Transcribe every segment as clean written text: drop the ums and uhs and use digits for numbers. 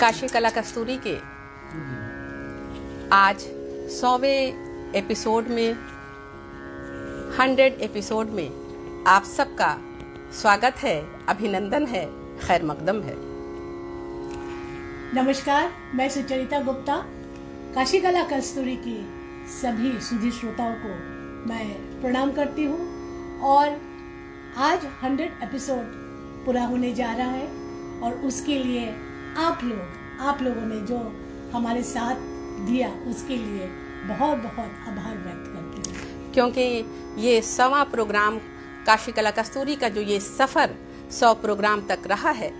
काशी कला कस्तूरी के आज 100वें एपिसोड में 100 एपिसोड में आप सबका स्वागत है, अभिनंदन है, खैर मकदम है। नमस्कार, मैं सुचरिता गुप्ता। काशी कला कस्तूरी की सभी सुधी श्रोताओं को मैं प्रणाम करती हूँ और आज 100 एपिसोड पूरा होने जा रहा है और उसके लिए आप लोगों ने जो हमारे साथ दिया उसके लिए बहुत बहुत आभार व्यक्त करती हूँ, क्योंकि ये 100वां प्रोग्राम काशी कला कस्तूरी का जो ये सफ़र 100 प्रोग्राम तक रहा है,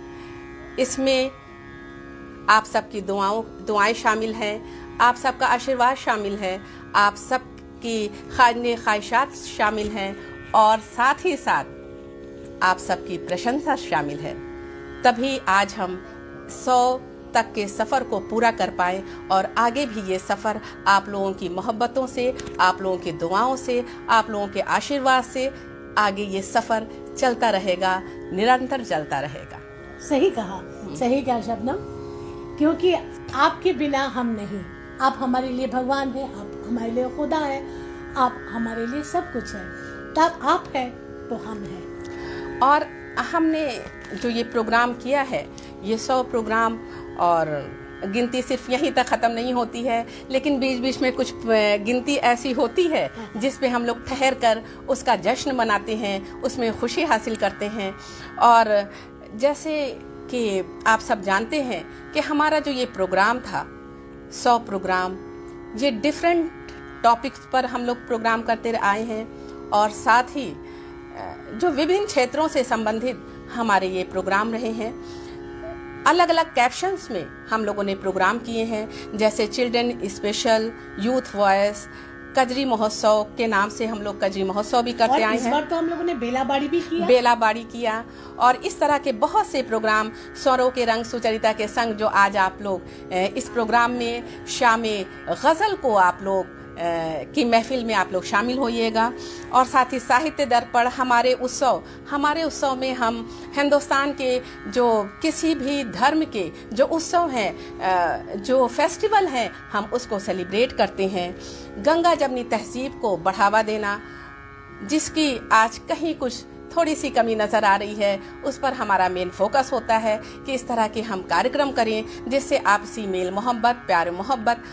इसमें आप सबकी दुआएं शामिल हैं, आप सबका आशीर्वाद शामिल है, आप सबकी ख्वाहिशात शामिल हैं और साथ ही साथ आप सबकी प्रशंसा शामिल है। तभी आज हम 100 तक के सफ़र को पूरा कर पाए और आगे भी ये सफ़र आप लोगों की मोहब्बतों से, आप लोगों की दुआओं से, आप लोगों के आशीर्वाद से आगे ये सफ़र चलता रहेगा, निरंतर चलता रहेगा। सही कहा शबनम, क्योंकि आपके बिना हम नहीं। आप हमारे लिए भगवान हैं, आप हमारे लिए खुदा है, आप हमारे लिए सब कुछ है। तब आप हैं तो हम हैं। और हमने जो ये प्रोग्राम किया है, ये 100 प्रोग्राम, और गिनती सिर्फ यहीं तक ख़त्म नहीं होती है, लेकिन बीच बीच में कुछ गिनती ऐसी होती है जिस पे हम लोग ठहर कर उसका जश्न मनाते हैं, उसमें खुशी हासिल करते हैं। और जैसे कि आप सब जानते हैं कि हमारा जो ये प्रोग्राम था 100 प्रोग्राम, ये डिफरेंट टॉपिक्स पर हम लोग प्रोग्राम करते आए हैं और साथ ही जो विभिन्न क्षेत्रों से संबंधित हमारे ये प्रोग्राम रहे हैं। अलग अलग कैप्शंस में हम लोगों ने प्रोग्राम किए हैं, जैसे children special, youth voice, Kajri महोत्सव के नाम से हम लोग कजरी महोत्सव भी करते आए हैं। इस बार तो हम लोगों ने बेलाबाड़ी किया और इस तरह के बहुत से प्रोग्राम, स्वरों के रंग सुचरिता के संग, जो आज आप लोग इस प्रोग्राम में शामे गज़ल को आप लोग की महफिल में आप लोग शामिल होइएगा। और साथ ही साहित्य दर्पण, हमारे उत्सव में हम हिंदुस्तान के जो किसी भी धर्म के जो उत्सव हैं, जो फेस्टिवल हैं, हम उसको सेलिब्रेट करते हैं। गंगा जमनी तहजीब को बढ़ावा देना, जिसकी आज कहीं कुछ थोड़ी सी कमी नज़र आ रही है, उस पर हमारा मेन फोकस होता है कि इस तरह के हम कार्यक्रम करें जिससे आपसी मेल मोहब्बत, प्यार मोहब्बत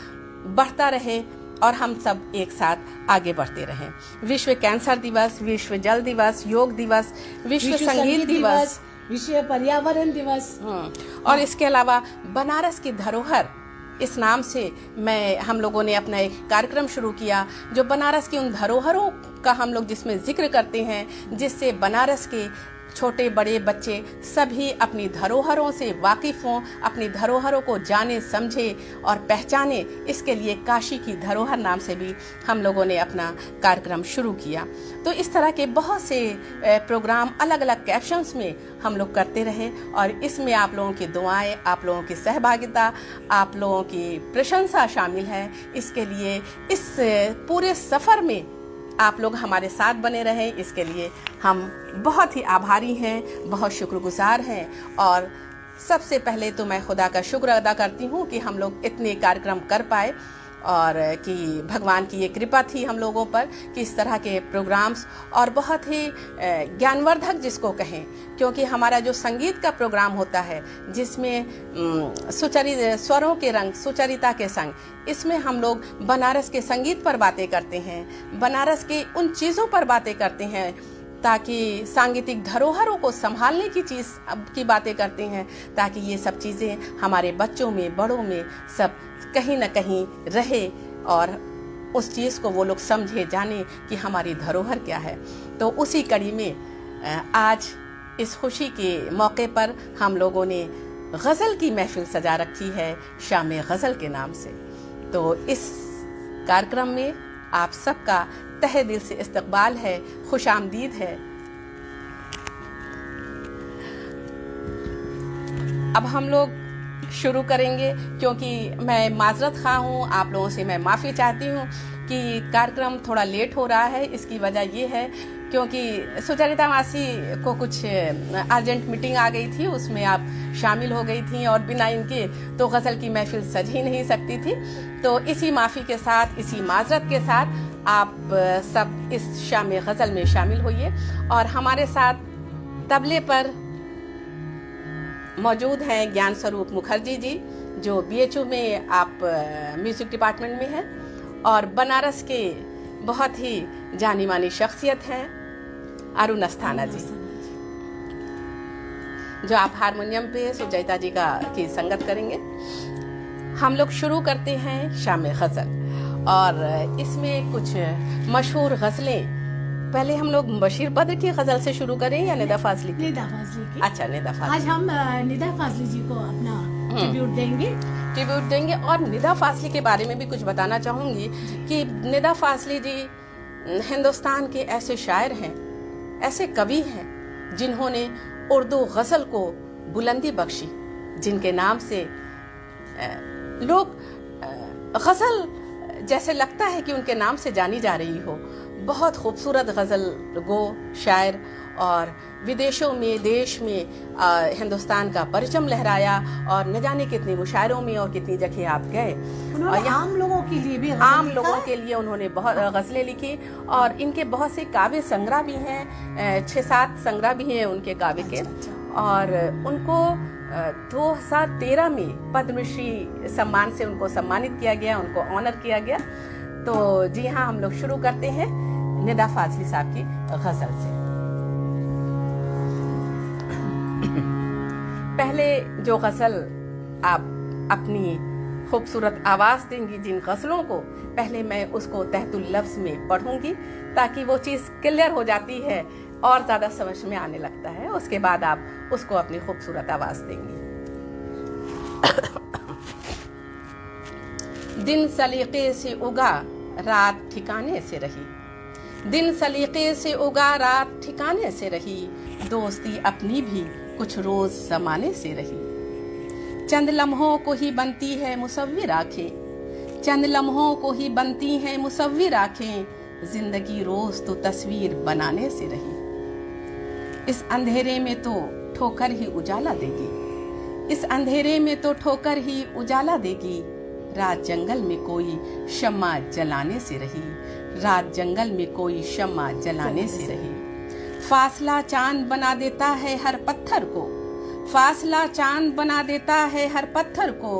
बढ़ता रहे और हम सब एक साथ आगे बढ़ते रहें। विश्व कैंसर दिवस, विश्व जल दिवस, योग दिवस, विश्व संगीत दिवस, विश्व पर्यावरण दिवस, और इसके अलावा बनारस की धरोहर, इस नाम से हम लोगों ने अपना एक कार्यक्रम शुरू किया, जो बनारस की उन धरोहरों का हम लोग जिसमें जिक्र करते हैं, जिससे बनारस के छोटे बड़े बच्चे सभी अपनी धरोहरों से वाकिफ़ हों, अपनी धरोहरों को जाने, समझे और पहचाने। इसके लिए काशी की धरोहर नाम से भी हम लोगों ने अपना कार्यक्रम शुरू किया। तो इस तरह के बहुत से प्रोग्राम अलग अलग कैप्शंस में हम लोग करते रहे और इसमें आप लोगों की दुआएं, आप लोगों की सहभागिता, आप लोगों की प्रशंसा शामिल है। इसके लिए इस पूरे सफ़र में आप लोग हमारे साथ बने रहें, इसके लिए हम बहुत ही आभारी हैं, बहुत शुक्रगुजार हैं। और सबसे पहले तो मैं खुदा का शुक्र अदा करती हूँ कि हम लोग इतने कार्यक्रम कर पाए और कि भगवान की ये कृपा थी हम लोगों पर कि इस तरह के प्रोग्राम्स, और बहुत ही ज्ञानवर्धक जिसको कहें, क्योंकि हमारा जो संगीत का प्रोग्राम होता है, जिसमें स्वरों के रंग सुचरिता के संग, इसमें हम लोग बनारस के संगीत पर बातें करते हैं, बनारस के उन चीज़ों पर बातें करते हैं, ताकि सांगीतिक धरोहरों को संभालने की बातें करते हैं, ताकि ये सब चीज़ें हमारे बच्चों में, बड़ों में सब कहीं न कहीं रहे और उस चीज़ को वो लोग समझे, जाने कि हमारी धरोहर क्या है। तो उसी कड़ी में आज इस खुशी के मौके पर हम लोगों ने गज़ल की महफिल सजा रखी है, शामे गज़ल के नाम से। तो इस कार्यक्रम में आप सबका तहे दिल से इस्तकबाल है, खुशामदीद है। अब हम लोग शुरू करेंगे, क्योंकि मैं माजरत खा हूँ, आप लोगों से मैं माफ़ी चाहती हूँ कि कार्यक्रम थोड़ा लेट हो रहा है। इसकी वजह ये है क्योंकि सुचरिता मासी को कुछ अर्जेंट मीटिंग आ गई थी, उसमें आप शामिल हो गई थी और बिना इनके तो गज़ल की महफिल सज ही नहीं सकती थी। तो इसी माफ़ी के साथ, इसी माजरत के साथ आप सब इस शाम गज़ल में शामिल होइए। और हमारे साथ तबले पर मौजूद हैं ज्ञान स्वरूप मुखर्जी जी, जो BHU में आप म्यूज़िक डिपार्टमेंट में हैं, और बनारस के बहुत ही जानी मानी शख्सियत हैं अरुण अस्थाना जी, जो आप हारमोनियम पे सुचरिता जी की संगत करेंगे। हम लोग शुरू करते हैं शाम गज़ल, और इसमें कुछ मशहूर गज़लें, पहले हम लोग बशीर बद्र की गज़ल से शुरू करें या निदा फाजली की? निदा फाजली की। अच्छा, निदा फाजली। आज हम निदा फाजली जी को अपना ट्रिब्यूट देंगे। और निदा फाजली के बारे में भी कुछ बताना चाहूँगी कि निदा फाजली जी हिंदुस्तान के ऐसे शायर हैं, ऐसे कवि हैं, जिन्होंने उर्दू गज़ल को बुलंदी बख्शी, जिनके नाम से लोग गज़ल जैसे लगता है कि उनके नाम से जानी जा रही हो। बहुत खूबसूरत गज़ल गो शायर, और विदेशों में, देश में हिंदुस्तान का परचम लहराया, और न जाने कितने मुशायरों में और कितनी जगह आप गए। और आम लोगों के लिए भी आम लोगों के लिए उन्होंने बहुत गज़लें लिखी, और इनके बहुत से काव्य संग्रह भी हैं, 6-7 संग्रह भी हैं उनके काव्य के। और उनको 2013 में पद्मश्री सम्मान से उनको सम्मानित किया गया, उनको ऑनर किया गया। तो जी हाँ, हम लोग शुरू करते हैं निदा फाजली साहब की गज़ल से। पहले जो गज़ल आप अपनी खूबसूरत आवाज़ देंगी जिन गज़लों को, पहले मैं उसको तहतुल लफ्ज़ में पढ़ूंगी, ताकि वो चीज़ क्लियर हो जाती है और ज़्यादा समझ में आने लगता है। उसके बाद आप उसको अपनी खूबसूरत आवाज़ देंगी। दिन सलीक़े से उगा, रात ठिकाने से रही। दिन सलीक़े से उगा, रात ठिकाने से रही। दोस्ती अपनी भी कुछ रोज़ ज़माने से रही। चंद लम्हों को ही बनती है मुसव्विर आँखें, चंद लम्हों को ही बनती हैं मुसव्विर आँखें। जिंदगी रोज़ तो तस्वीर बनाने से रही। इस अंधेरे में तो ठोकर ही उजाला देगी, इस अंधेरे में तो ठोकर ही उजाला देगी। रात जंगल में कोई शम्मा जलाने से रही, रात जंगल में कोई शम्मा जलाने से रही। फासला चांद बना देता है हर पत्थर को, फासला चांद बना देता है हर पत्थर को।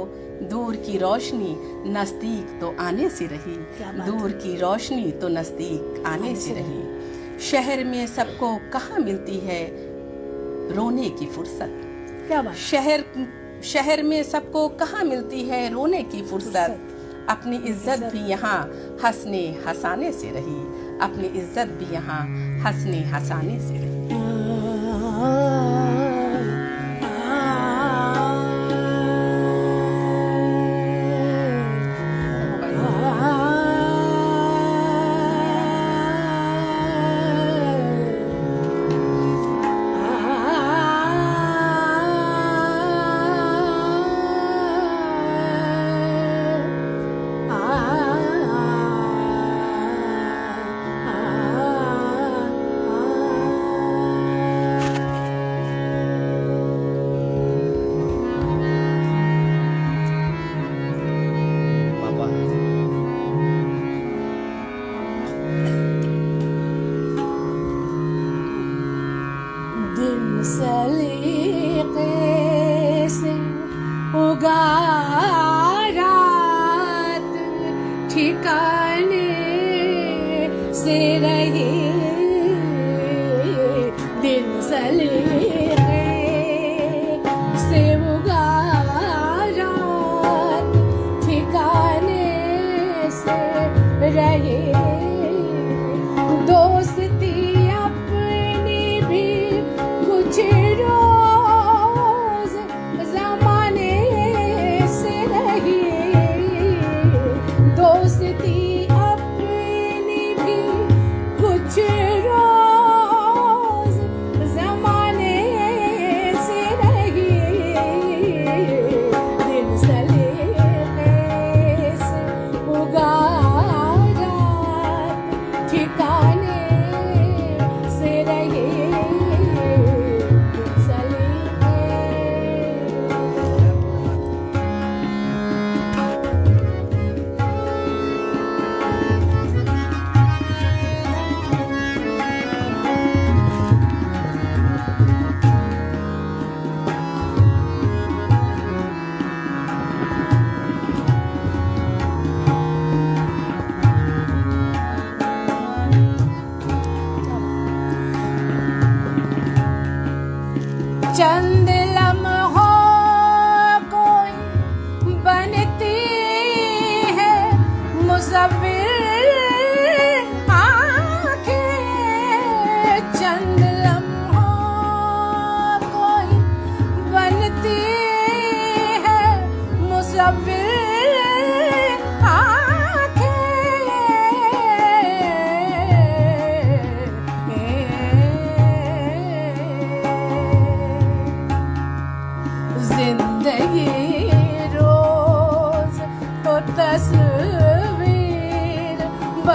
दूर की रोशनी नजदीक तो आने से रही, दूर की रोशनी तो नजदीक आने से रही। शहर में सबको कहाँ मिलती है रोने की फुर्सत, क्या बात। शहर में सबको कहाँ मिलती है रोने की फुर्सत। अपनी इज्जत भी यहाँ हंसने हंसाने से रही, अपनी इज्जत भी यहाँ हंसने हंसाने से रही। सलीक़े से उगा, रात ठिकाने से रही। दिन सलीक़े से उगा, रात ठिकाने से रही। दोस्ती अपनी भी कुछ रोज ज़माने से रही। दोस्ती अपनी भी कुछ रोज ज़माने से रही।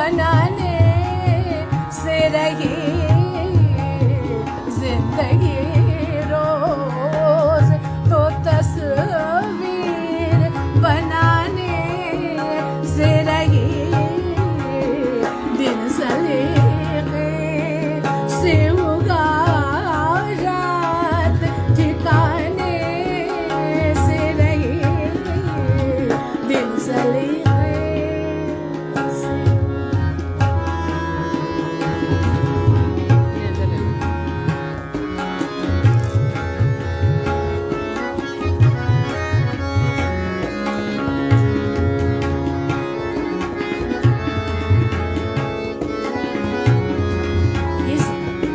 बनाने से रही जिंदगी रोज तो तस्वीर बनाने से रही दिन सलीके से उगा रात ठिकाने से रही दिन सलीके से।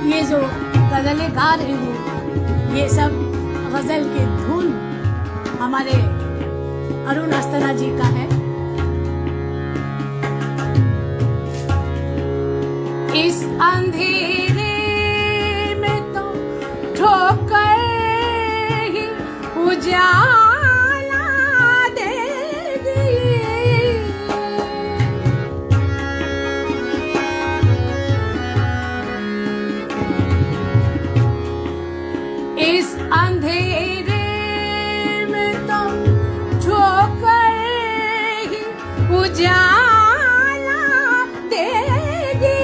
ये जो गज़लें गा रही हूँ, ये सब गज़ल की धुन हमारे अरुण अस्थाना जी का है। इस अंधेरे में तो ठोकर ही उजाला देगी। इस अंधेरे में तो ठोकर ही उजाला देगी।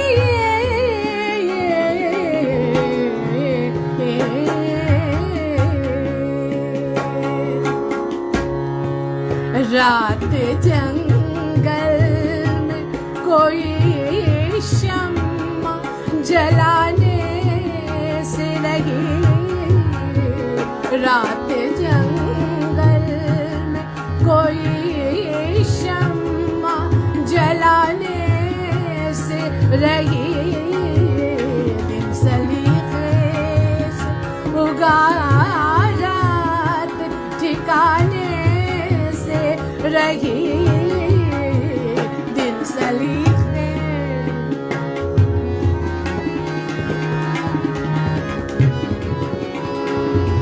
रात जंगल में कोई शम्मा जलाने से नहीं। रात जंगल में कोई शम्मा जलाने से रही दिन सलीके से उगा रात ठिकाने से रही दिन सलीके।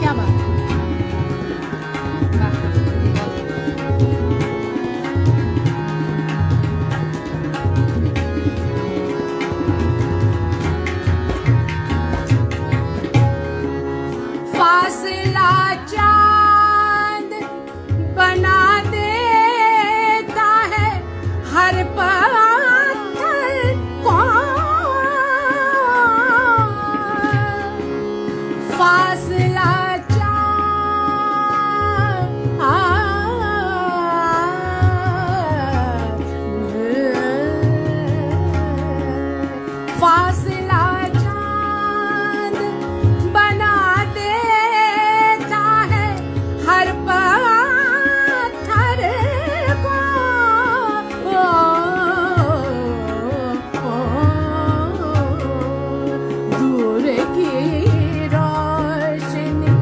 क्या बात है। फासला चांद बना देता है हर पत्थर को। फासला फासला चांद बना देता है हर पत्थर को। दूर की रोशनी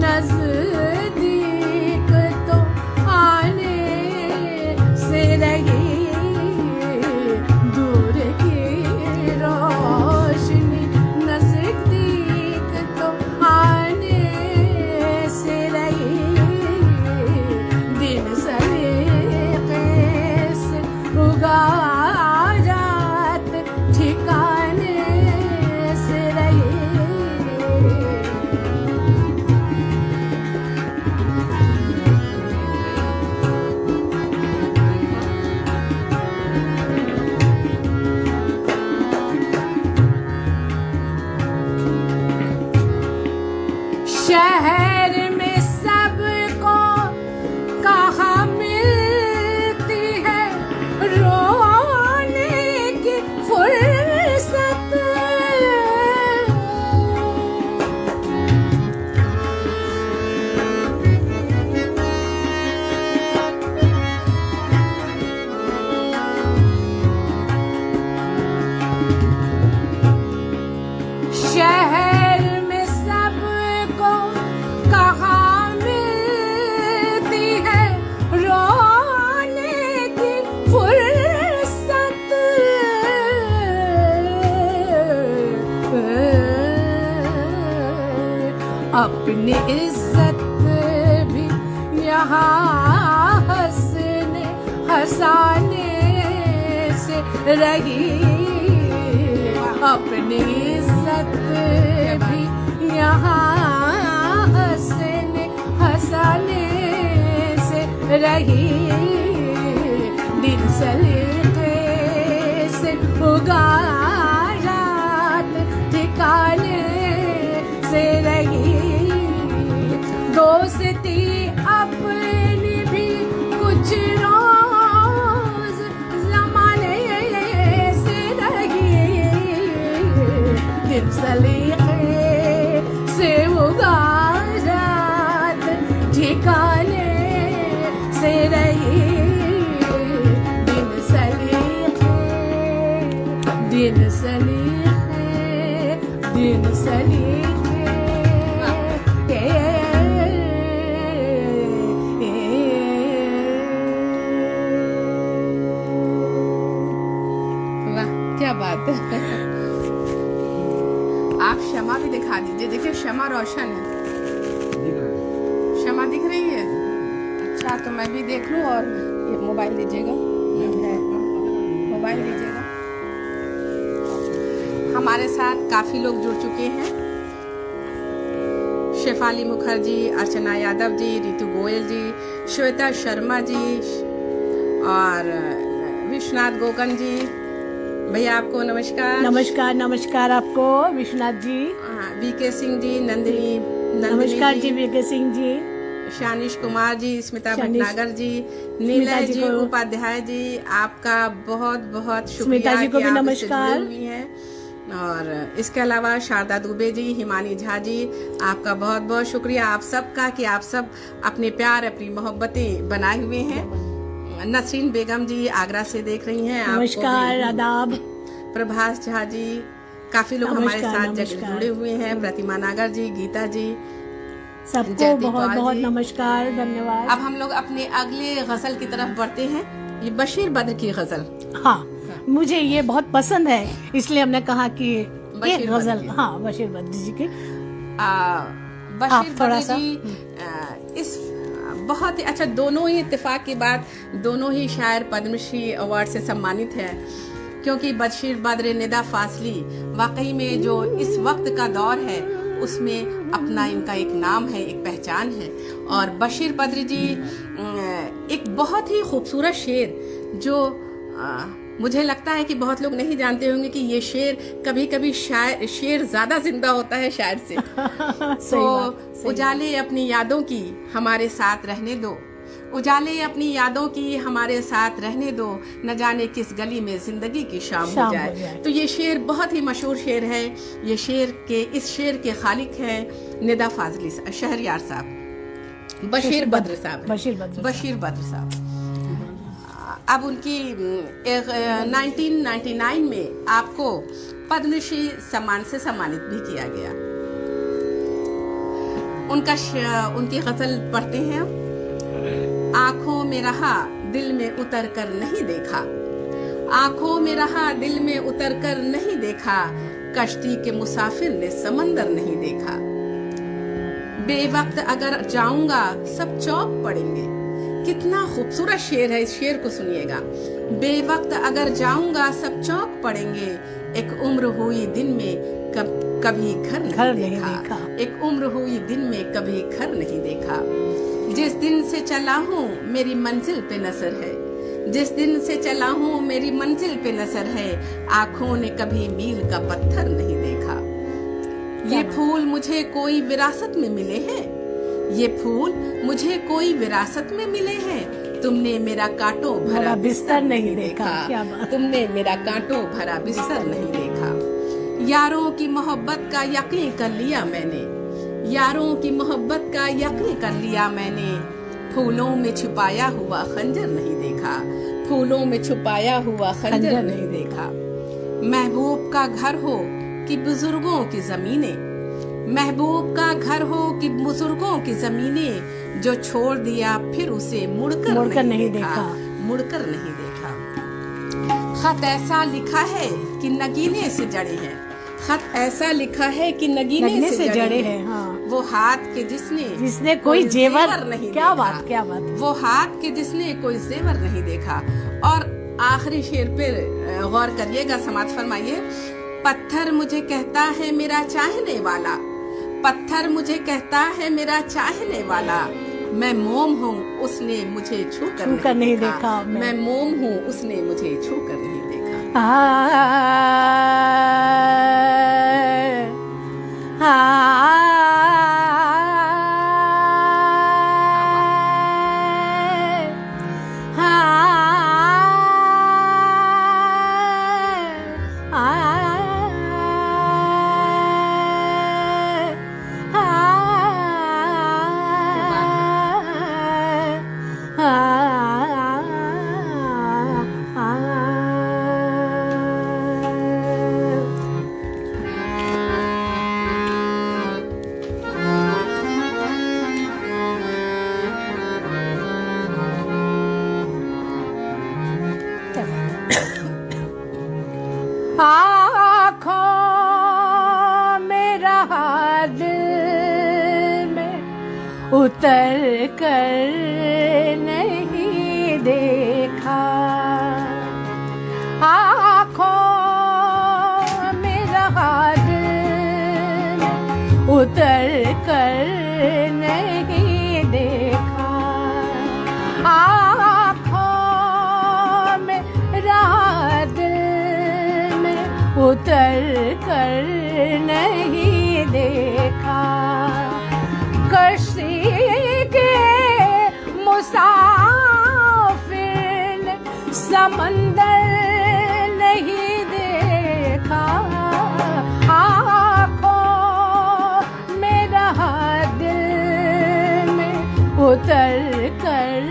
नजदीक तो आने से रही। दूर की रोशनी नजदीक तो आने से रही दिन सलीके से उगा रात ठिकाने से रही। शहर में सबको कहाँ मिलती है रोने की फुर्सत। शहर में सबको कहाँ मिलती है रोने की फुर्सत। अपनी इज्जत भी यहाँ हंसने हंसाने से रही, अपनी इज्जत भी यहाँ हंसाने से रही, दिन सलीके से उगा रात ठिकाने से रही, दोस्ती अपनी भी कुछ रोज जमाने से रही, दिन सलीके से उगा रात ठिकाने से रही, दिन सलीके, दिन सलीके, दिन सलीके, वाह क्या बात है। आप शमा भी दिखा दीजिए, देखिए शमा रोशन है, शमा दिख रही है। अच्छा तो मैं भी देख लूं, और ये मोबाइल दीजिएगा, मोबाइल दीजिएगा। हमारे साथ काफी लोग जुड़ चुके हैं, शेफाली मुखर्जी, अर्चना यादव जी, रितु गोयल जी, श्वेता शर्मा जी और विश्वनाथ गोकन जी। भैया आपको नमस्कार। नमस्कार, नमस्कार आपको विश्वनाथ जी। वीके सिंह जी, नंदिनी नमस्कार जी वीके सिंह जी, शानिश कुमार जी, स्मिता शानिश- भटनागर जी, स्मिता नीलय जी जी को- उपाध्याय जी, आपका बहुत बहुत शुक्रिया स्मिता जी को कि भी आप इससे नमस्कार। जुड़ी हुई हैं। और इसके अलावा शारदा दुबे जी, हिमानी झा जी, आपका बहुत बहुत शुक्रिया आप सबका कि आप सब अपने प्यार, अपनी मोहब्बतें बनाए हुए हैं। नसरीन बेगम जी आगरा से देख रही हैं, आपको नमस्कार, भी। आदाब। प्रभास झा जी, काफी लोग हमारे नमस्कार, साथ नमस्कार। जुड़े हुए हैं। प्रतिमा नागर जी, गीता जी, सबको जयदीप बहुत कौर बहुत जी। नमस्कार, धन्यवाद। अब हम लोग अपने अगले गजल की तरफ बढ़ते हैं। ये बशीर बद्र की गजल। हाँ, मुझे ये बहुत पसंद है, इसलिए हमने कहा कि बशीर एक बद्र गजल, की। हाँ बशीर बद्र जी की। बशीर थोड़ा बद्र सा। जी इस बहुत ही अच्छा, दोनों ही इत्तेफाक की बात, दोनों ही शायर पद्मश्री अवार्ड से सम्मानित है, क्योंकि बशीर बद्र, निदा फासली, वाकई में जो इस वक्त का दौर है उसमें अपना इनका एक नाम है, एक पहचान है। और बशीर बद्र जी एक बहुत ही खूबसूरत शेर, जो मुझे लगता है कि बहुत लोग नहीं जानते होंगे कि ये शेर कभी कभी शेर ज्यादा जिंदा होता है शायर से। सही बात, सही उजाले अपनी यादों की हमारे साथ रहने दो, उजाले अपनी यादों की हमारे साथ रहने दो, न जाने किस गली में जिंदगी की शाम हो जाए। तो ये शेर बहुत ही मशहूर शेर है। ये इस शेर के खालिक हैं निदा फाजली शहरयार साहब, बशीर बद्र साहब, बशीर बद्र साहब। अब उनकी 1999 में आपको पद्मश्री सम्मान से सम्मानित भी किया गया। उनकी गजल पढ़ते हैं। आंखों में रहा दिल में उतर कर नहीं देखा, आंखों में रहा दिल में उतर कर नहीं देखा, कश्ती के मुसाफिर ने समंदर नहीं देखा। बेवक्त अगर जाऊंगा सब चौक पड़ेंगे। कितना खूबसूरत शेर है, इस शेर को सुनिएगा। बेवक्त अगर जाऊंगा सब चौक पड़ेंगे, एक उम्र हुई दिन में कभी घर नहीं देखा। एक उम्र हुई दिन में कभी घर नहीं देखा। जिस दिन से चला हूँ मेरी मंजिल पे नजर है, जिस दिन से चला हूँ मेरी मंजिल पे नजर है, आंखों ने कभी मील का पत्थर नहीं देखा। ये फूल मुझे कोई विरासत में मिले हैं, ये फूल मुझे कोई विरासत में मिले हैं, तुमने मेरा कांटों भरा बिस्तर नहीं देखा। तुमने मेरा कांटों भरा बिस्तर नहीं देखा। यारों की मोहब्बत का यकीन कर लिया मैंने, यारों की मोहब्बत का यकीन कर लिया मैंने, फूलों में छुपाया हुआ खंजर नहीं देखा, फूलों में छुपाया हुआ खंजर नहीं देखा। महबूब का घर हो कि बुजुर्गों की जमीनें, महबूब का घर हो कि बुजुर्गों की जमीनें, जो छोड़ दिया फिर उसे मुड़कर नहीं देखा, मुड़कर नहीं देखा। खत ऐसा लिखा है कि नगीने से जड़े हैं, खत ऐसा लिखा है कि नगीने से जड़े हैं। हाँ। वो हाथ के जिसने कोई जेवर नहीं क्या देखा। बात, क्या बात। वो हाथ के जिसने कोई जेवर नहीं देखा। और आखिरी शेर पे गौर करिएगा, समाज फरमाइए। पत्थर मुझे कहता है मेरा चाहने वाला, पत्थर मुझे कहता है मेरा चाहने वाला, मैं मोम हूँ उसने मुझे छू कर नहीं देखा, मैं मोम हूँ उसने मुझे छू कर नहीं देखा। आँखों में रहा दिल में उतर कर नहीं देखा, आँखों में रहा दिल में उतर कर नहीं देखा, आँखों में रहा दिल में उतर कर नहीं देखा, कश्ती के मुसाफिर ने समंदर नहीं देखा, आँखों में रहा दिल में उतर कर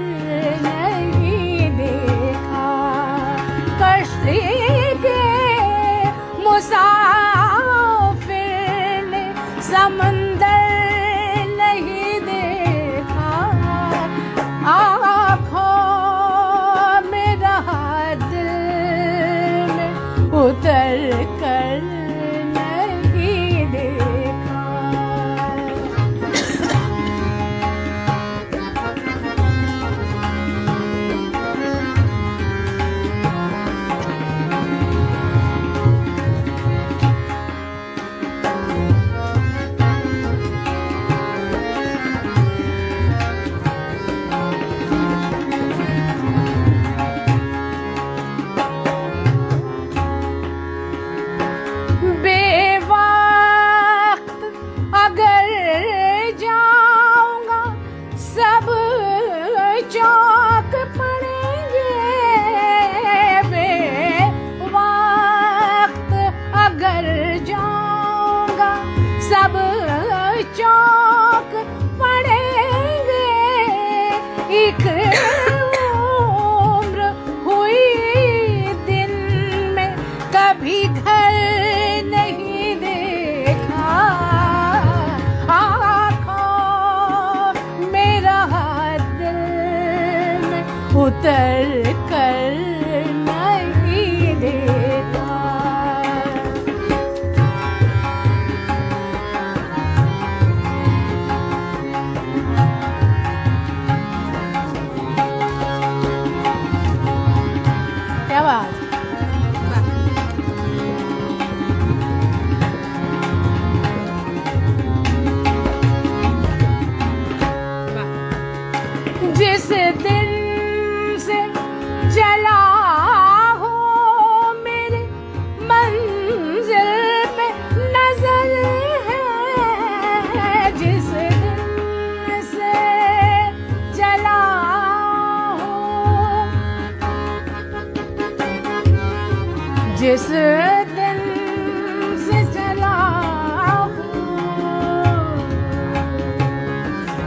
नहीं देखा, कश्ती के मुसाफिर ने समंदर नहीं देखा, आँखों में रहा दिल में उतर कर नहीं देखा। उतर कर नहीं देखा। क्या बात। जिस दिन से चला हो मेरे मंजिल पे नजर है, जिस दिन से चला हो, जिस दिन से चला हो,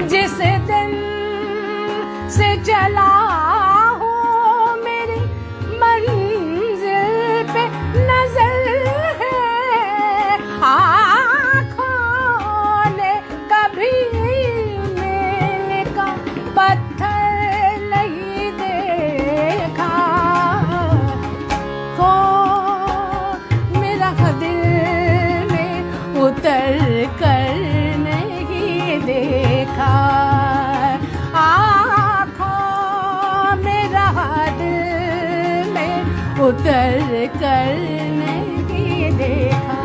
जिस दिन से चला हो मेरी मंजिल पे नजर है, आँखों ने कभी मेरे का पत्थर नहीं देखा, को मेरा दिल में उतर कर नहीं देखा, आँखों में रहा दिल में उतर कर नहीं देखा।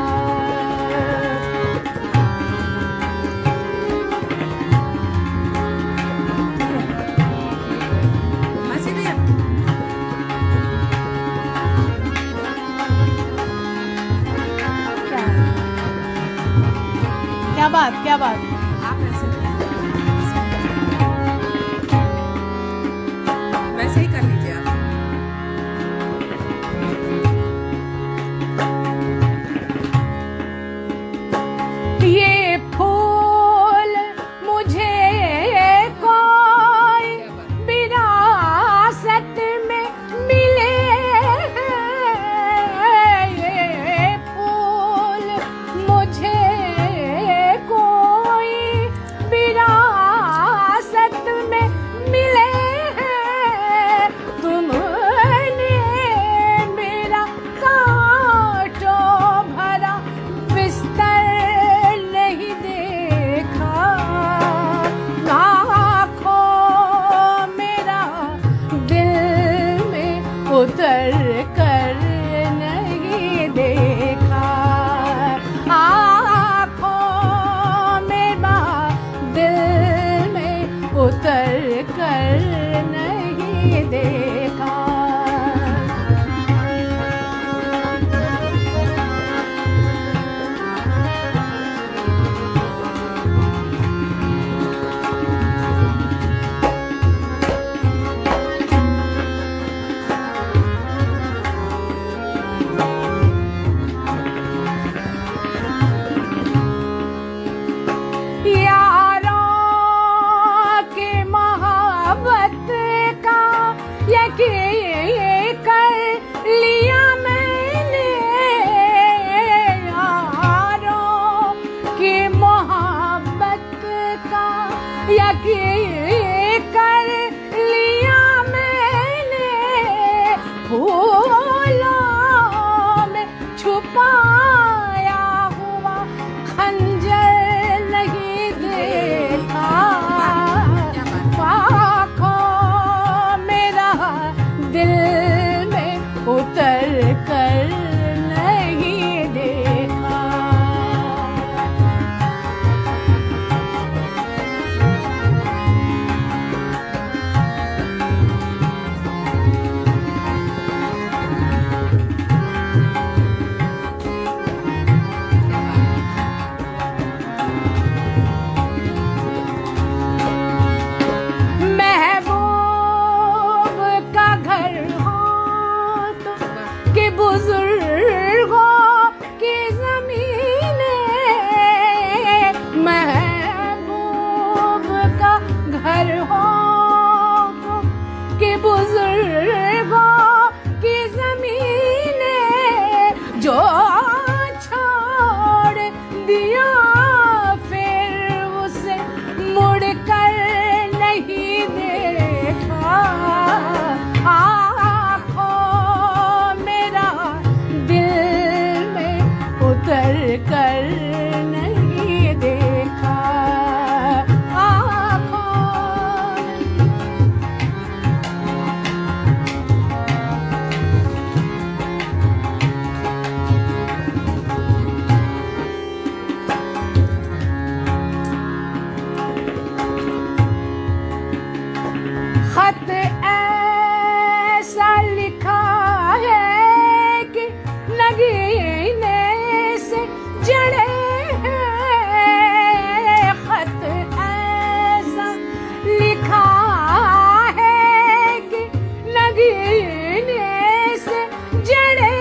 क्या बात आप वैसे ही कर लीजिए आप। ये फूल मुझे कोई विरासत में मिले हैं। ये फूल मुझे कोई विरासत में मिले हैं। तुमने मेरा कांटों भरा बिस्तर नहीं देखा। आँखों मेरा दिल में उतर कर नहीं देखा। आँखों मेरा दिल में उतर कर नहीं देखा। यारों की मोहब्बत का यकीन कर लिया मैंने। यारों की मोहब्बत का यकीन कर लिया मैंने। फूलों में छुपाया हुआ खंजर नहीं देखा। आँखों मेरा दिल में उतर कर नहीं देखा। महबूब का घर हो तो कि बुजुर्गों की ज़मीनें। महबूब का घर हो तो कि बुजुर्गों की ज़मीनें। जो छोड़ दिया फिर उसे मुड़ कर नहीं देखा। आँखों मेरा दिल में उतर कर नहीं देखा। आँखों खत ऐसा लिखा है कि नगीने से जड़े हैं। खत ऐसा लिखा है कि नगीने से जड़े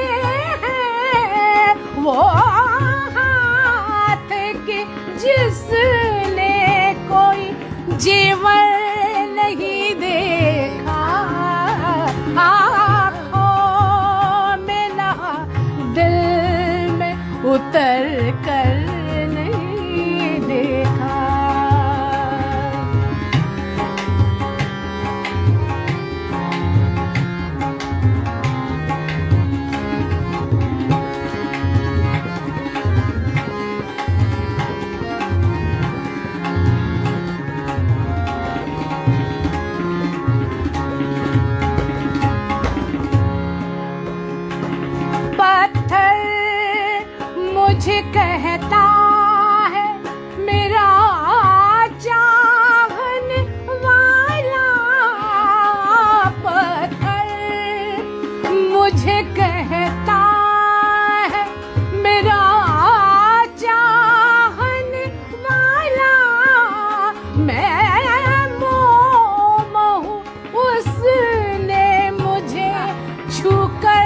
हैं। वो हाथ के जिसने कोई जीवन नहीं देखा। आँखों में ना दिल में उतर कर नहीं देखा। मुझे कहता है मेरा चाहने वाला पत्थर, मुझे कहता है मेरा चाहने वाला, मैं मोम हूँ उसने मुझे छूकर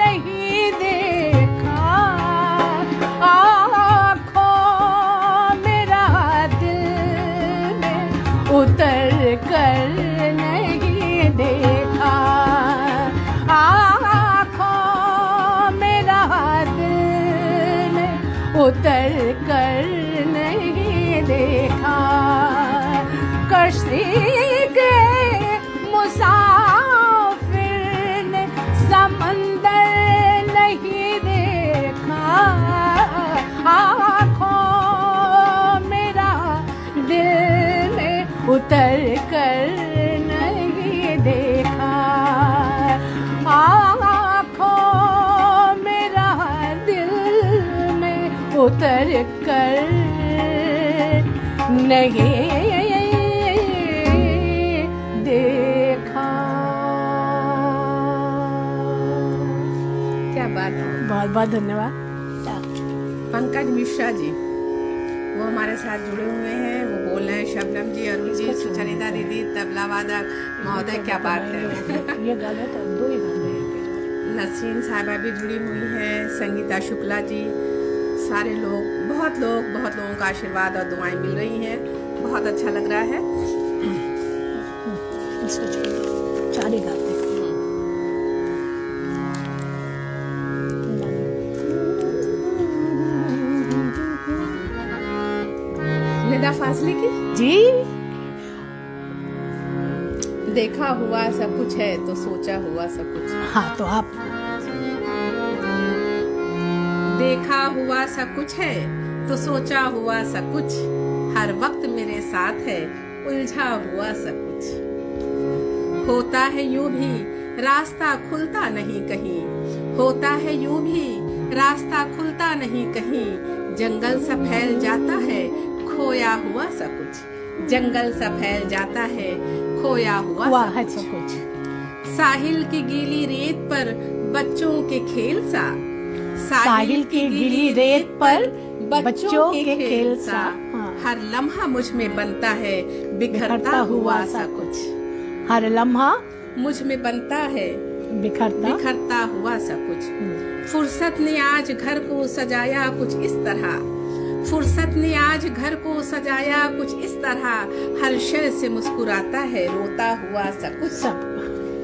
नहीं देखा, आँखों मेरा दिल में उतर कर नहीं देखा, आँखों मेरा दिल में उतर कर नहीं देखा, कश्ती के मुसाफिर ने समंदर नहीं देखा, आँखों मेरा दिल में उतर कर नहीं देखा, आँखों मेरा दिल में उतर कर नहीं देखा। क्या बात है। बहुत बहुत धन्यवाद। पंकज मिश्रा जी वो हमारे साथ जुड़े हुए हैं, वो बोल रहे हैं शबनम जी, अरुण जी, सुचरिता दीदी, तबला वादक महोदय, क्या बात है। ये गाने तो दो ही गाने हैं। नसरीन साहिबा भी जुड़ी हुई हैं, संगीता शुक्ला जी, सारे लोग, बहुत लोगों का आशीर्वाद और दुआएं मिल रही हैं, बहुत अच्छा लग रहा है। इसको छोड़ो, चार ही गाते हैं। निदा फासले की जी, देखा हुआ सब कुछ है तो सोचा हुआ सब कुछ, हाँ तो आप देखा हुआ सब कुछ है तो सोचा हुआ सब कुछ, हर वक्त मेरे साथ है उलझा हुआ सब कुछ, होता है यूं भी रास्ता खुलता नहीं कहीं, होता है यूं भी रास्ता खुलता नहीं कहीं, जंगल सा फैल जाता है खोया हुआ सब कुछ, जंगल सा फैल जाता है खोया हुआ सब कुछ, साहिल की गीली रेत पर बच्चों के खेल सा, साहिल की गीली रेत पर बच्चों के खेल सा, हर लम्हा मुझ में बनता है बिखरता हुआ सा कुछ, हर लम्हा मुझ में बनता है बिखरता हुआ सा कुछ, फुर्सत ने आज घर को सजाया कुछ इस तरह, फुर्सत ने आज घर को सजाया कुछ इस तरह, हर शय से मुस्कुराता है रोता हुआ सा कुछ, सब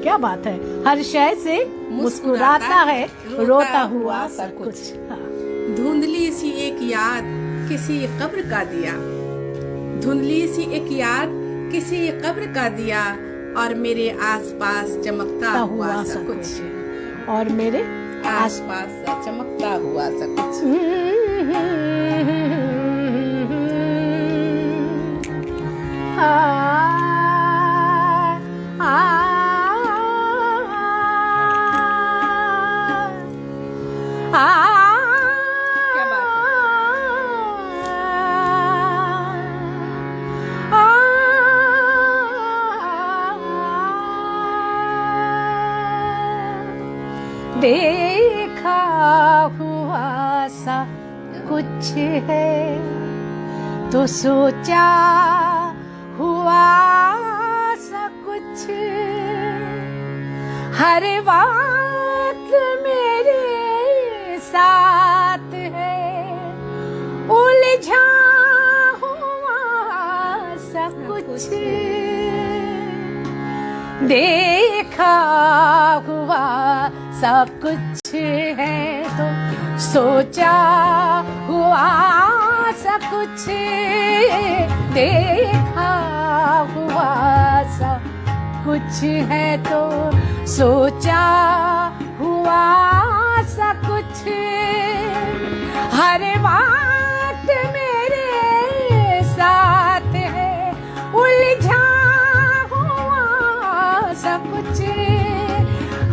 क्या बात है, हर शय से मुस्कुराता है रोता हुआ सा कुछ, धुंधली सी एक याद किसी कब्र का दिया, धुंधली सी एक याद किसी कब्र का दिया, और मेरे आसपास चमकता हुआ सा कुछ, और मेरे आसपास चमकता हुआ सा कुछ। क्या बात है। देखा हुआ सा कुछ है तो सोचा हुआ सा कुछ, हर बात मेरे साथ है उलझा हुआ सा कुछ, देखा हुआ सब कुछ है तो सोचा हुआ सब कुछ, देखा हुआ सब कुछ है तो सोचा हुआ सब कुछ, हर बात मेरे साथ है उलझा हुआ सब कुछ,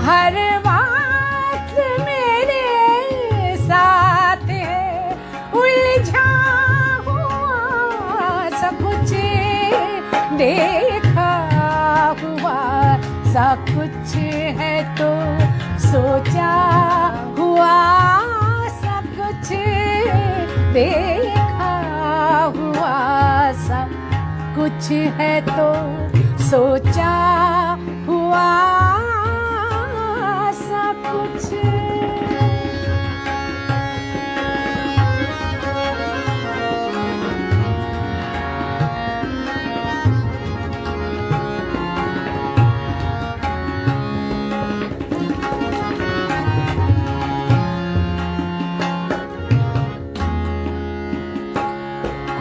हर बात मेरे साथ है सा कुछ है तो सोचा हुआ सा कुछ, देखा हुआ सा कुछ है तो सोचा हुआ सा कुछ।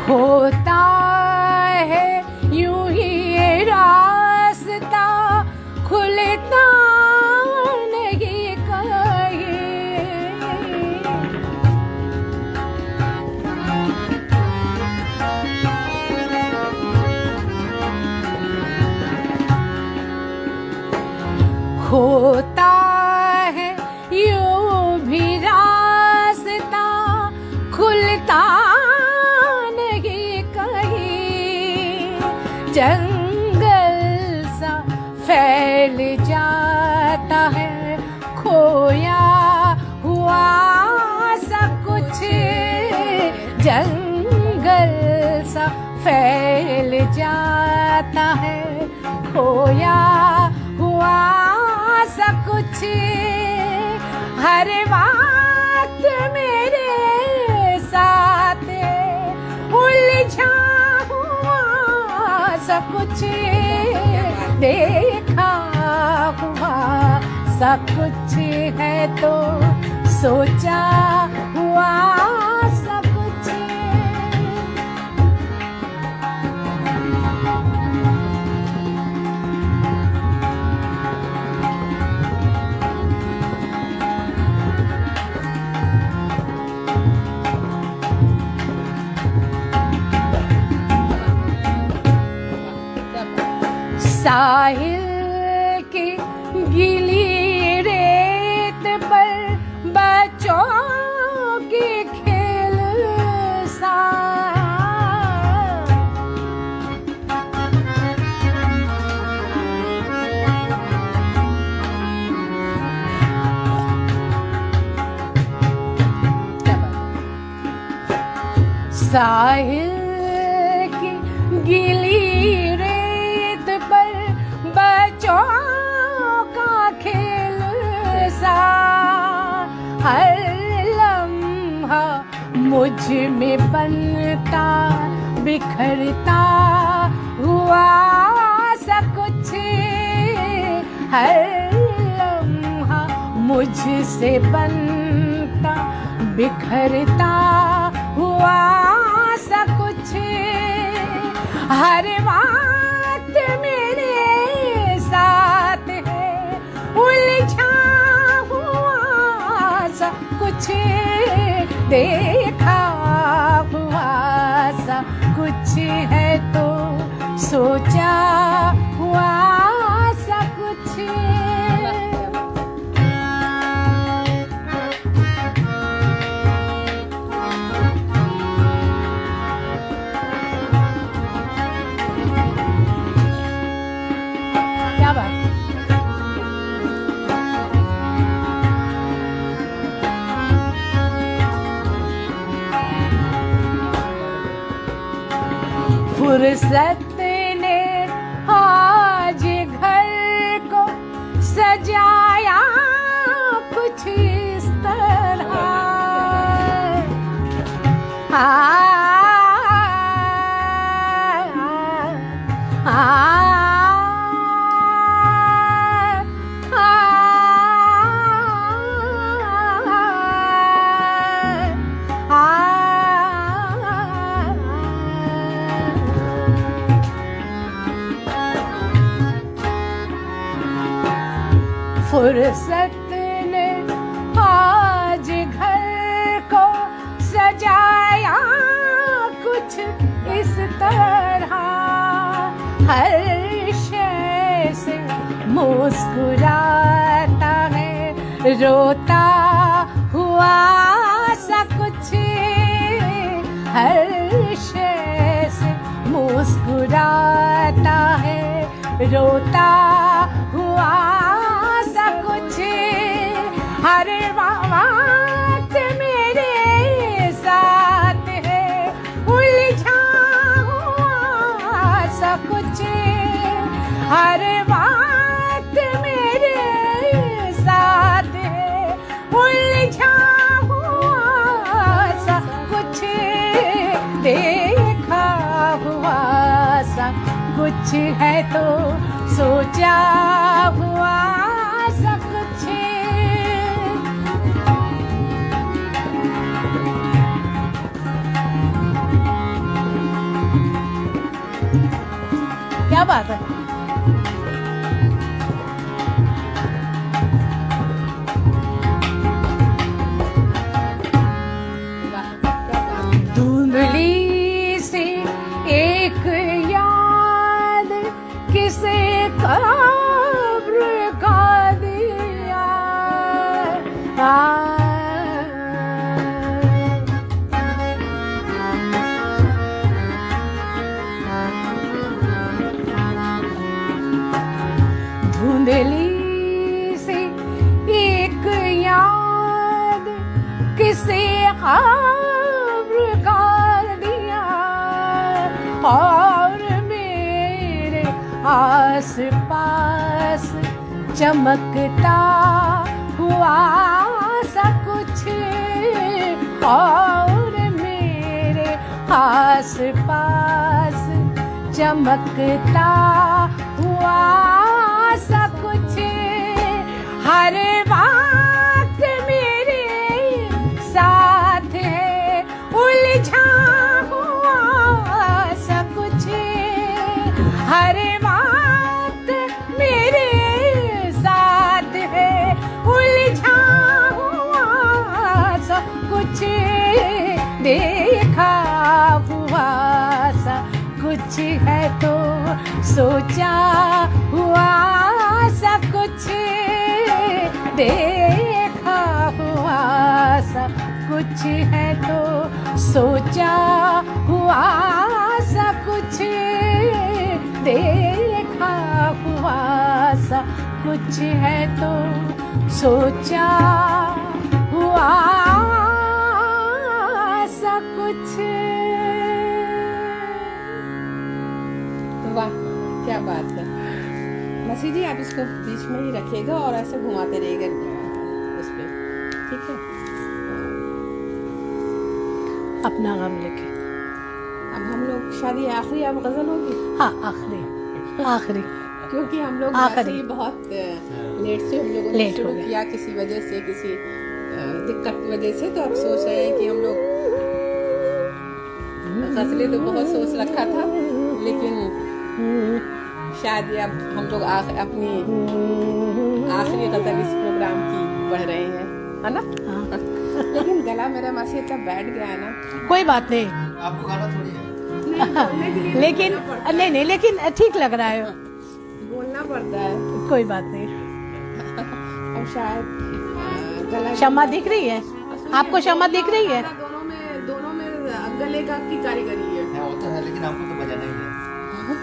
होता है यूं ही ये रास्ता, खुलता नहीं कहीं। होता है यूं भी रास्ता, खुलता जंगल सा फैल जाता है, खोया हुआ सा कुछ। जंगल सा फैल जाता है, खोया हुआ सा कुछ। हर बात मेरे साथ उलझा सा कुछ, देखा हुआ सा कुछ है तो सोचा हुआ सा कुछ। साहिल की गीली रेत पर बच्चों के खेल सा, साहिल की गीली रेत पर बच्चों का खेल सा। हर लम्हा मुझ में बनता बिखरता हुआ सा कुछ। हर लम्हा मुझसे बनता बिखरता हुआ सा कुछ। हर बात मेरे साथ है उलझा हुआ सा कुछ, देखा हुआ सा कुछ है तो सोचा हुआ सा कुछ। क्या बात। फुर्सत ने आज घर को सजाया कुछ इस तरह। फुर्सत ने आज घर को सजाया कुछ इस तरह। हर शय से मुस्कुराता है, रोता हुआ सा कुछ। हर शय से मुस्कुराता है, रोता हुआ कुछ है तो सोचा हुआ सब कुछ। क्या बात है। धुंधली सी एक याद किसे कब्र का दिया। धुंधली सी एक याद किसे कब्र का दिया। और मेरे आस पास चमकता हुआ सा कुछ। और मेरे आस पास चमकता हुआ सा कुछ। हर बात मेरे साथ है उलझा हुआ सा कुछ। हर बात मेरे साथ है उलझा हुआ सा कुछ। देखा हुआ सा कुछ है तो सोचा हुआ सा कुछ। देखा हुआ सा कुछ है तो सोचा हुआ सा कुछ। देखा हुआ सा कुछ है तो सोचा हुआ सा कुछ। वाह क्या बात है। मसीह जी आप इसको बीच में ही रखिएगा और ऐसे घुमाते रहिएगा उस पे, ठीक है। अपना गम लेके। अब हम लोग शादी आखिरी अब गजल होगी। हाँ आखिरी आखिरी क्योंकि हम लोग आखिरी। वैसे ही बहुत लेट से हम लोगों ने लेट हो शुरू गए। किया किसी वजह से, किसी दिक्कत की वजह से। तो अब सोच रहे हैं कि हम लोग गजलें तो बहुत सोच रखा था, लेकिन शायद अब हम लोग अपनी आखिरी गजल इस प्रोग्राम की पढ़ रहे हैं, है ना। हाँ। लेकिन गला मेरा मासी इतना बैठ गया है ना। कोई बात नहीं। आपको गाना थोड़ी है। लेकिन नहीं लेकिन ठीक लग रहा है। बोलना पड़ता है। कोई बात नहीं। अब शायद गला शम्मा दिख रही है आपको? शम्मा दिख रही है? दोनों में गले का की कारीगरी है। हाँ, वो तो है, लेकिन आपको तो बजाना ही है।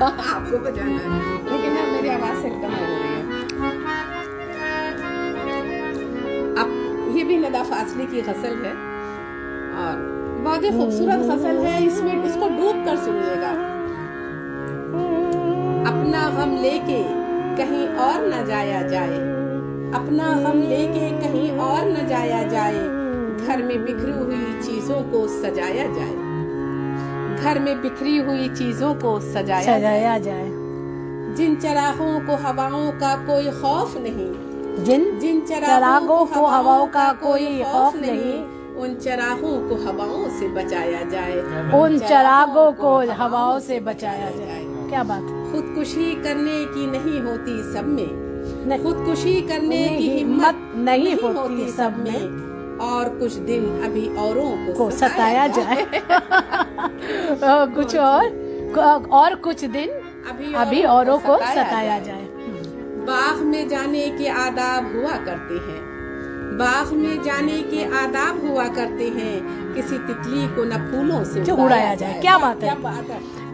आपको बजाना है, लेकिन ना मेरी आवाज से एकदम हो रही है। अब ये भी नदा फासली की गजल है और बहुत ही खूबसूरत गजल है। इसमें इसको डूब कर सुनिएगा। अपना गम लेके कहीं और न जाया जाए। अपना गम लेके कहीं और न जाया जाए। घर में बिखरी हुई चीजों को सजाया जाए। घर में बिखरी हुई चीजों को सजाया जाए। जिन चरागों को हवाओं का कोई खौफ नहीं। जिन चरागों को हवाओं का कोई खौफ नहीं। उन चरागों को हवाओं से बचाया जाए। उन चरागों को हवाओं से बचाया जाए। क्या बात। खुदकुशी करने की नहीं होती सब में। खुदकुशी करने की हिम्मत नहीं होती सब में। और कुछ दिन अभी औरों को सताया जाए। कुछ और कुछ दिन अभी औरों को सताया जाए। बाग में जाने के आदाब हुआ करते हैं। बाग में जाने के आदाब हुआ करते हैं। किसी तितली को न फूलों से उड़ाया जाए। क्या बात है।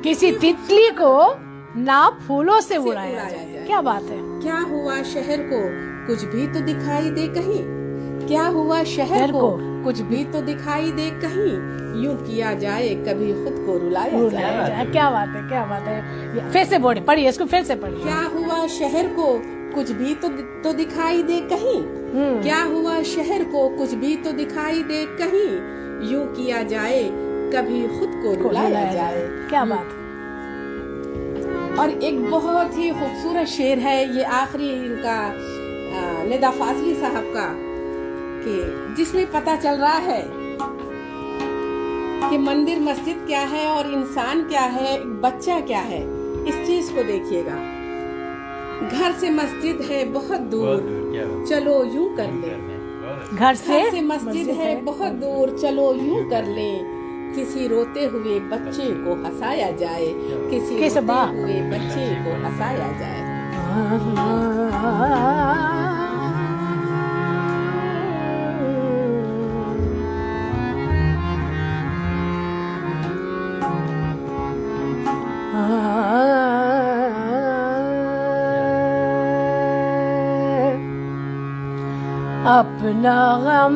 किसी तितली को ना फूलों से उड़ाया जाए। क्या बात है। क्या हुआ शहर को कुछ भी तो दिखाई दे कहीं। क्या हुआ शहर को कुछ भी तो दिखाई दे कहीं। यूं किया जाए कभी खुद को रुलाया जाए। क्या बात है। क्या बात है। फिर से पढ़िए इसको, फिर से पढ़िए। क्या हुआ शहर को कुछ भी तो दिखाई दे कहीं। क्या हुआ शहर को कुछ भी तो दिखाई दे कहीं। यूं किया जाए कभी खुद को रुलाया जाए। क्या बात। और एक बहुत ही खूबसूरत शेर है ये आखिरी इनका निदा फाजली साहब का, कि जिसमें पता चल रहा है कि मंदिर मस्जिद क्या है और इंसान क्या है, बच्चा क्या है। इस चीज को देखिएगा, घर से मस्जिद है बहुत दूर, चलो यूं कर ले। घर से मस्जिद है बहुत दूर, चलो यूं कर ले। किसी रोते हुए बच्चे को हंसाया जाए, किसी रोते हुए बच्चे को हंसाया जाए। अपना गम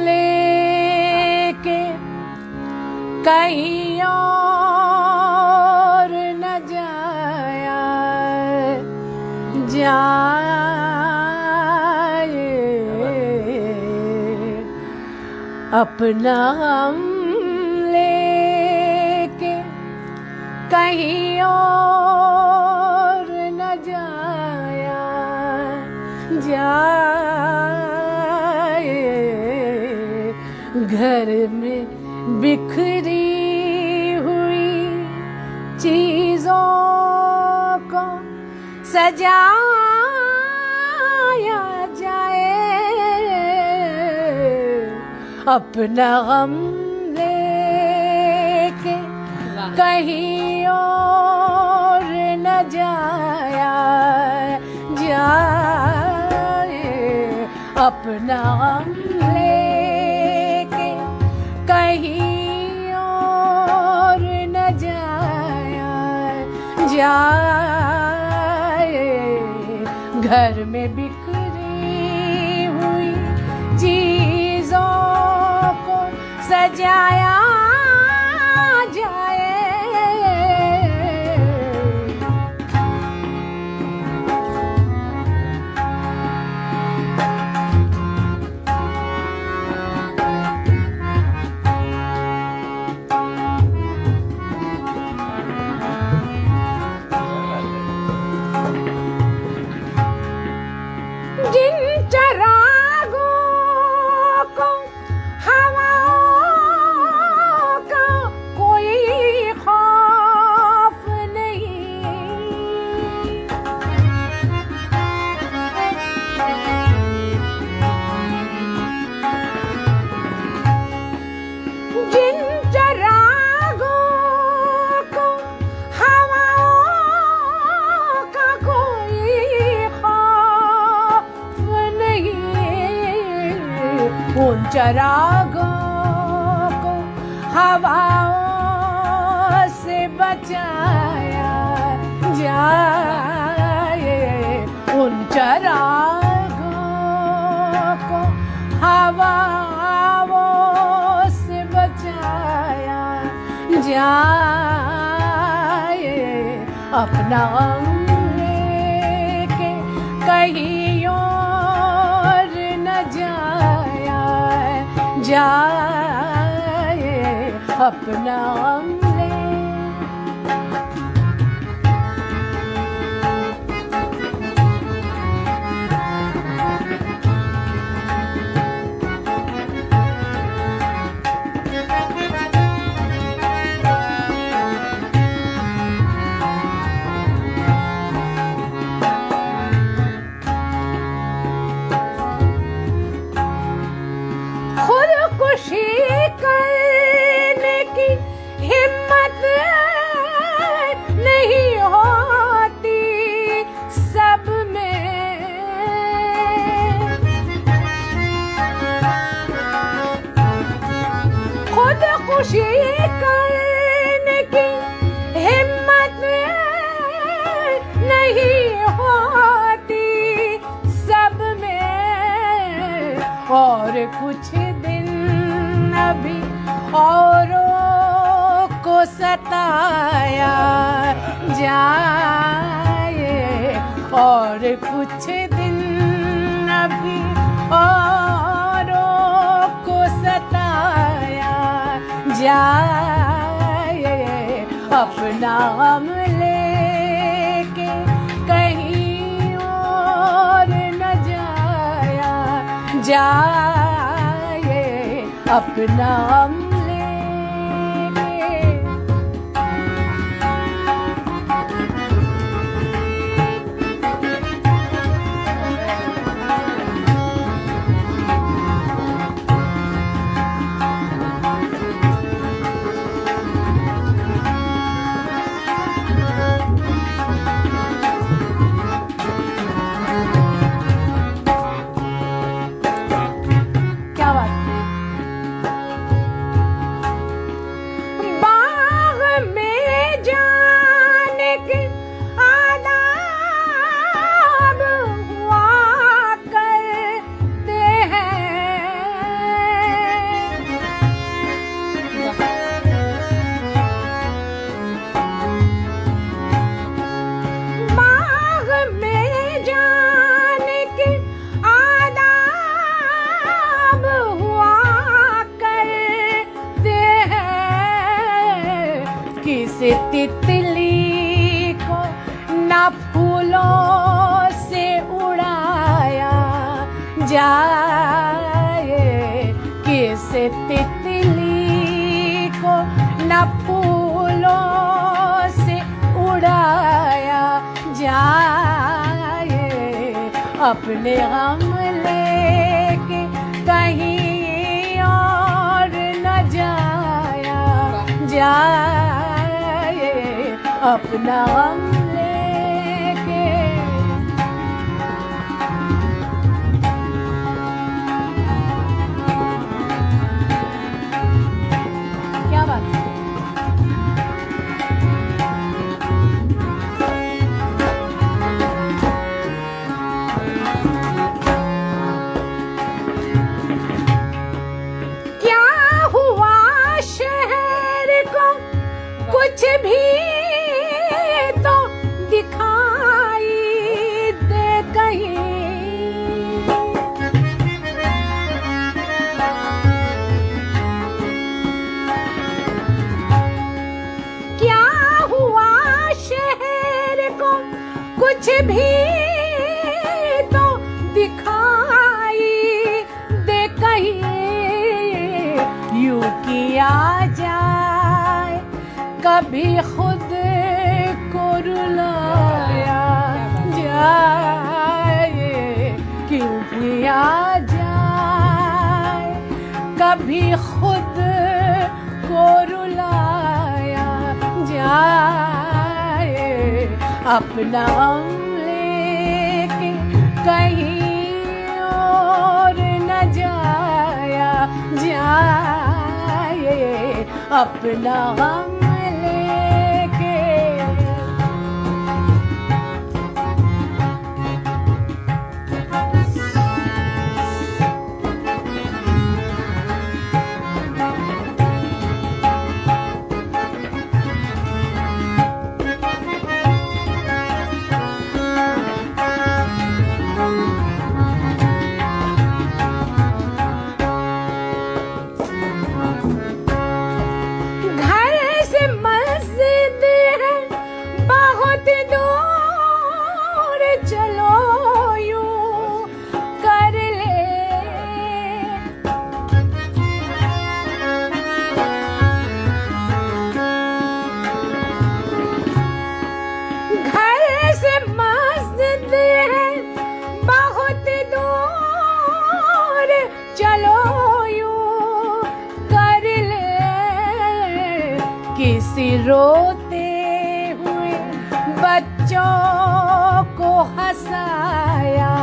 लेके कहीं और न जाया जाए, अपना गम लेके कहीं और न जाया जाए। घर में बिखरी हुई चीजों को सजाया जाए, अपना गम लेके कहीं और न जाया जाए, अपना गम लेके कहीं और न जाया जाए। घर में बिखरी हुई चीजों को सजाया जाए, जिन चरागों को हवाओं का कोई खौफ नहीं, जिन चरागों को हवाओं का कोई उन चरागों को हवाओं से बचाया जाए, उन चरागों को हवाओं से बचाया जाए, अपना गम लेके कहीं और न जाया जाए, अपना गम ले। खुदकुशी करने की हिम्मत नहीं होती सब में, खुदकुशी करने की हिम्मत नहीं होती सब में, और कुछ दिन अभी औरों को सताया जाए, और कुछ दिन अभी औरों को सताया जाए, अपना गम ले जाए अपना गम लेके। क्या बात है। बाग में जाने के आदाब हुआ करते हैं। बाग में जाने के आदाब हुआ करते हैं। किसी तितली को ना फूलों से उड़ाया जाए, किसी तितली को ना फूलों से उड़ाया जाए। अपने गम लेके कहीं और न जाया जाए अपना गम लेके। क्या बात है। क्या हुआ शहर को कुछ भी तो दिखाई दे कहीं। क्या हुआ शहर को कुछ भी तो दिखाई दे कहीं। यूं किया जाए कभी खुद को रुलाया जाए। क्यों किया जाए कभी खुद को रुलाया जाए। अपना गम लेके कहीं और न जाया जाए अपना गम लेके। घर से मस्जिद है बहुत दूर, चलो यूं कर ले। घर से मस्जिद है बहुत दूर, चलो यूं कर ले। किसी रोते हुए बच्चों को हंसाया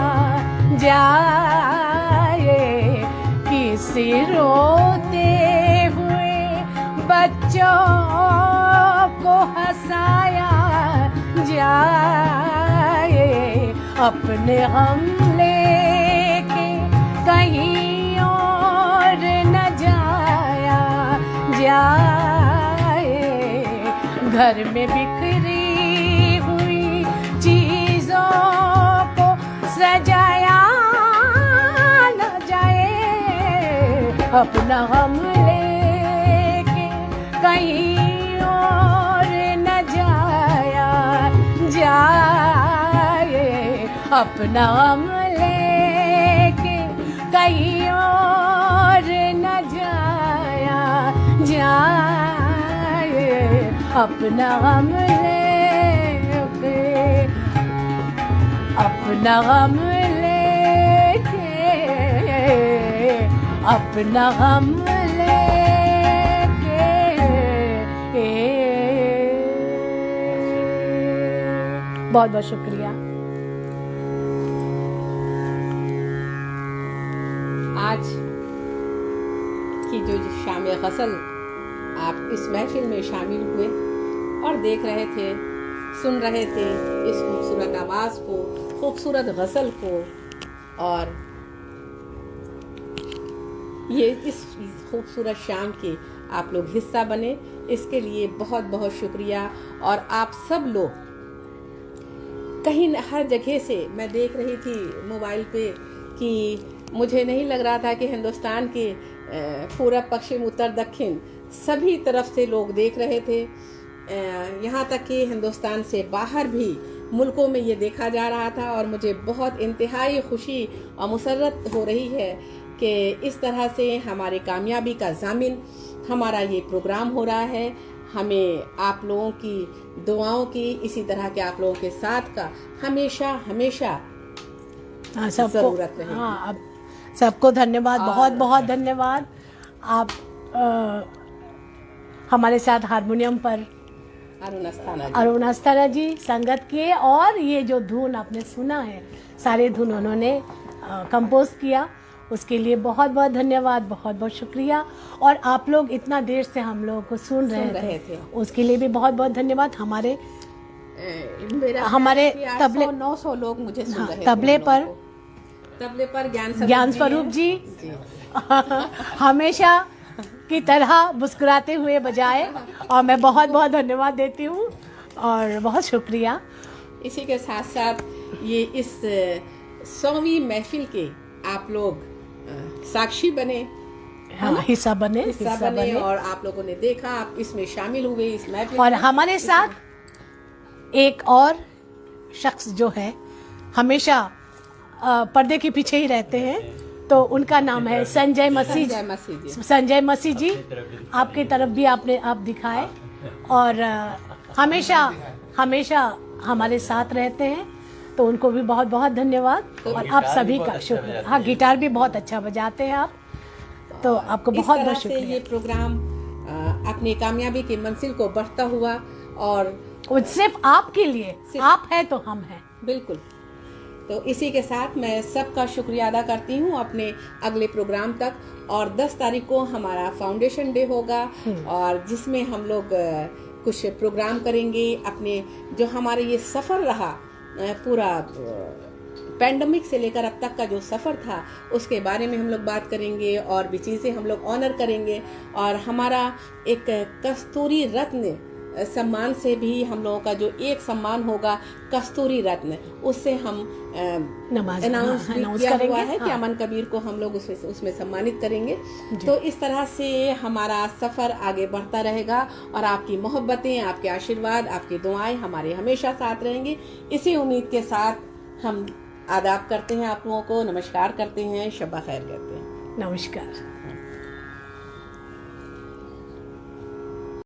जाए। किसी रोते हुए बच्चों को हंसाया जाए। अपने गम लेके कहीं और न जाया जाए। घर में बिखरी हुई चीजों को सजाया न जाए। अपना गम लेके कहीं और न जाया जाए। अपना गम लेके कहीं और न जाया जाए, अपना गम लेके, अपना गम लेके, अपना गम लेके, बहुत बहुत शुक्रिया। आज की जो शाम गसल आप इस महफिल में शामिल हुए और देख रहे थे, सुन रहे थे इस खूबसूरत आवाज़ को, खूबसूरत गज़ल को, और ये इस खूबसूरत शाम के आप लोग हिस्सा बने, इसके लिए बहुत बहुत शुक्रिया। और आप सब लोग कहीं हर जगह से मैं देख रही थी मोबाइल पे कि मुझे नहीं लग रहा था कि हिंदुस्तान के पूरब पश्चिम उत्तर दक्षिण सभी तरफ से लोग देख रहे थे। यहाँ तक कि हिंदुस्तान से बाहर भी मुल्कों में ये देखा जा रहा था, और मुझे बहुत इंतहाई खुशी और मुसर्रत हो रही है कि इस तरह से हमारे कामयाबी का ज़ामिन हमारा ये प्रोग्राम हो रहा है। हमें आप लोगों की दुआओं की, इसी तरह के आप लोगों के साथ का हमेशा हमेशा ज़रूरत रहेगी। हाँ, अब सबको धन्यवाद, बहुत बहुत धन्यवाद। आप हमारे साथ हारमोनियम पर अरुण अस्थाना जी संगत किए, और ये जो धुन आपने सुना है, सारे धुन उन्होंने कंपोज किया, उसके लिए बहुत बहुत धन्यवाद, बहुत बहुत शुक्रिया। और आप लोग इतना देर से हम लोगों को सुन रहे थे, उसके लिए भी बहुत बहुत धन्यवाद। हमारे तबले 900 लोग मुझे सुन रहे थे। तबले पर ज्ञान स्वरूप जी हमेशा की तरह मुस्कुराते हुए बजाए, और मैं बहुत बहुत धन्यवाद देती हूँ और बहुत शुक्रिया। इसी के साथ साथ ये इस 100वीं महफिल के आप लोग साक्षी बने, हाँ, हिस्सा बने और आप लोगों ने देखा, आप इसमें शामिल हुए इस महफिल। और हमारे साथ एक और शख्स जो है हमेशा पर्दे के पीछे ही रहते हैं, तो उनका नाम है संजय मसीह। संजय मसीह जी, आपकी तरफ भी आप दिखाए, और हमेशा हमारे साथ रहते हैं, तो उनको भी बहुत बहुत धन्यवाद। और आप सभी का शुक्रिया। हाँ, गिटार भी बहुत अच्छा बजाते हैं आप, तो आपको बहुत बहुत शुक्रिया। ये प्रोग्राम अपनी कामयाबी की मंजिल को बढ़ता हुआ, और सिर्फ आपके लिए, आप है तो हम हैं। बिल्कुल। तो इसी के साथ मैं सबका शुक्रिया अदा करती हूँ अपने अगले प्रोग्राम तक। और 10 तारीख को हमारा फाउंडेशन डे होगा, और जिसमें हम लोग कुछ प्रोग्राम करेंगे। अपने जो हमारे ये सफ़र रहा, पूरा पैंडमिक से लेकर अब तक का जो सफ़र था, उसके बारे में हम लोग बात करेंगे, और भी चीज़ें हम लोग ऑनर करेंगे। और हमारा एक कस्तूरी रत्न सम्मान से भी हम लोगों का जो एक सम्मान होगा, कस्तूरी रत्न, उससे हम अनाउंस किया हुआ है कि अमन कबीर को हम लोग उसमें सम्मानित करेंगे। तो इस तरह से हमारा सफ़र आगे बढ़ता रहेगा, और आपकी मोहब्बतें, आपके आशीर्वाद, आपकी दुआएं हमारे हमेशा साथ रहेंगी। इसी उम्मीद के साथ हम आदाब करते हैं आप लोगों को, नमस्कार करते हैं, शब्बा खैर करते हैं। नमस्कार।